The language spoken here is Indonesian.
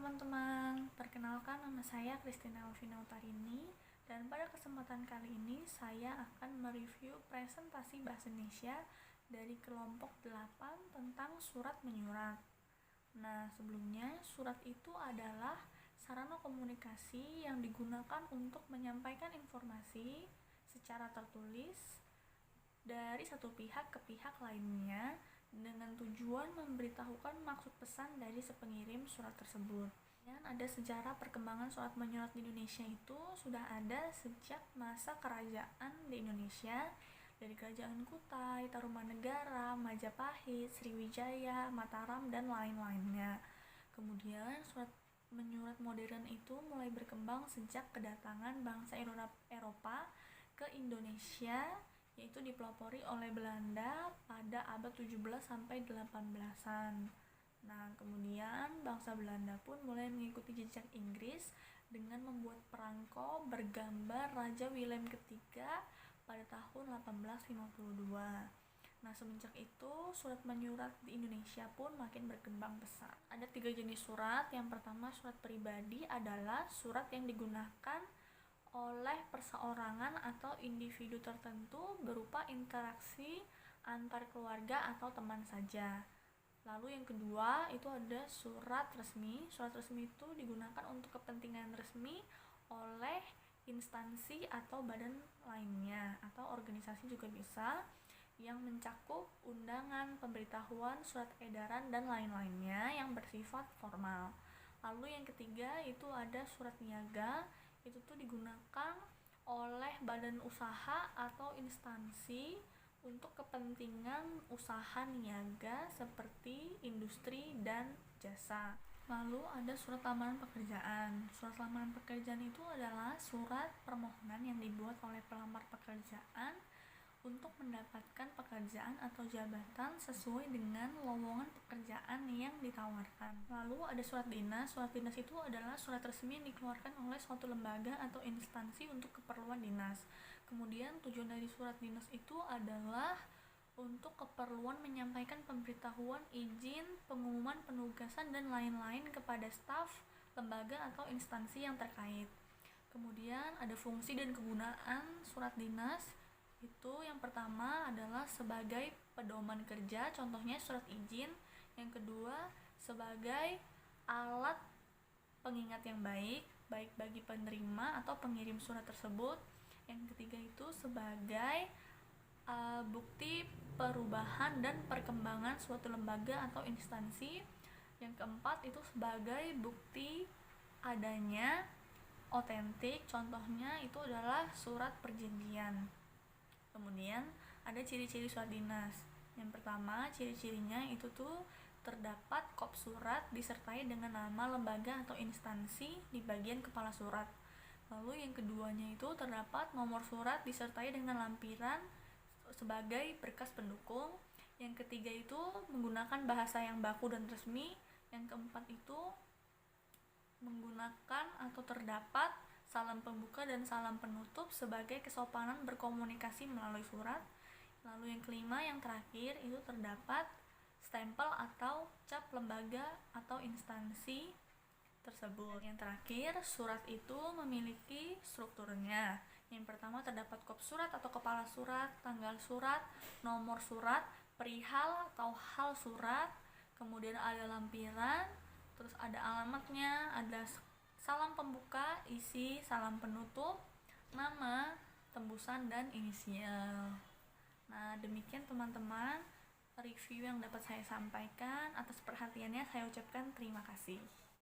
teman-teman, perkenalkan nama saya Christina Elvina Utarini dan pada kesempatan kali ini saya akan mereview presentasi Bahasa Indonesia dari kelompok 8 tentang surat menyurat. Nah, sebelumnya surat itu adalah sarana komunikasi yang digunakan untuk menyampaikan informasi secara tertulis dari satu pihak ke pihak lainnya dengan tujuan memberitahukan maksud pesan dari pengirim surat tersebut. Dan ada sejarah perkembangan surat menyurat di Indonesia itu sudah ada sejak masa kerajaan di Indonesia, dari Kerajaan Kutai, Tarumanegara, Majapahit, Sriwijaya, Mataram, dan lain-lainnya. Kemudian surat menyurat modern itu mulai berkembang sejak kedatangan bangsa Eropa ke Indonesia, yaitu dipelopori oleh Belanda pada abad 17 sampai 18-an. Nah, kemudian bangsa Belanda pun mulai mengikuti jejak Inggris dengan membuat perangko bergambar Raja Willem III pada tahun 1852. Nah, semenjak itu surat menyurat di Indonesia pun makin berkembang pesat. Ada 3 jenis surat. Yang pertama, surat pribadi adalah surat yang digunakan oleh perseorangan atau individu tertentu berupa interaksi antar keluarga atau teman saja. Lalu yang kedua itu ada surat resmi. Surat resmi itu digunakan untuk kepentingan resmi oleh instansi atau badan lainnya atau organisasi juga bisa, yang mencakup undangan, pemberitahuan, surat edaran, dan lain-lainnya yang bersifat formal. Lalu yang ketiga itu ada surat niaga. Itu tuh digunakan oleh badan usaha atau instansi untuk kepentingan usaha niaga seperti industri dan jasa. Lalu ada surat lamaran pekerjaan. Surat lamaran pekerjaan itu adalah surat permohonan yang dibuat oleh pelamar pekerjaan untuk mendapatkan pekerjaan atau jabatan sesuai dengan lowongan pekerjaan yang ditawarkan. Lalu ada surat dinas. Surat dinas itu adalah surat resmi yang dikeluarkan oleh suatu lembaga atau instansi untuk keperluan dinas. Kemudian tujuan dari surat dinas itu adalah untuk keperluan menyampaikan pemberitahuan, izin, pengumuman penugasan, dan lain-lain kepada staf, lembaga, atau instansi yang terkait. Kemudian ada fungsi dan kegunaan surat dinas. Itu yang pertama adalah sebagai pedoman kerja, contohnya surat izin. Yang kedua, sebagai alat pengingat yang baik bagi penerima atau pengirim surat tersebut. Yang ketiga itu sebagai bukti perubahan dan perkembangan suatu lembaga atau instansi. Yang keempat itu sebagai bukti adanya otentik, contohnya itu adalah surat perjanjian. Kemudian ada ciri-ciri surat dinas. Yang pertama, ciri-cirinya itu tuh terdapat kop surat disertai dengan nama lembaga atau instansi di bagian kepala surat. Lalu yang keduanya itu terdapat nomor surat disertai dengan lampiran sebagai berkas pendukung. Yang ketiga itu menggunakan bahasa yang baku dan resmi. Yang keempat itu menggunakan atau terdapat salam pembuka dan salam penutup sebagai kesopanan berkomunikasi melalui surat. Lalu yang kelima, yang terakhir, itu terdapat stempel atau cap lembaga atau instansi tersebut. Yang terakhir, surat itu memiliki strukturnya. Yang pertama terdapat kop surat atau kepala surat, tanggal surat, nomor surat, perihal atau hal surat, kemudian ada lampiran, terus ada alamatnya, ada salam pembuka, isi, salam penutup, nama, tembusan, dan inisial. Nah, demikian teman-teman review yang dapat saya sampaikan. Atas perhatiannya saya ucapkan terima kasih.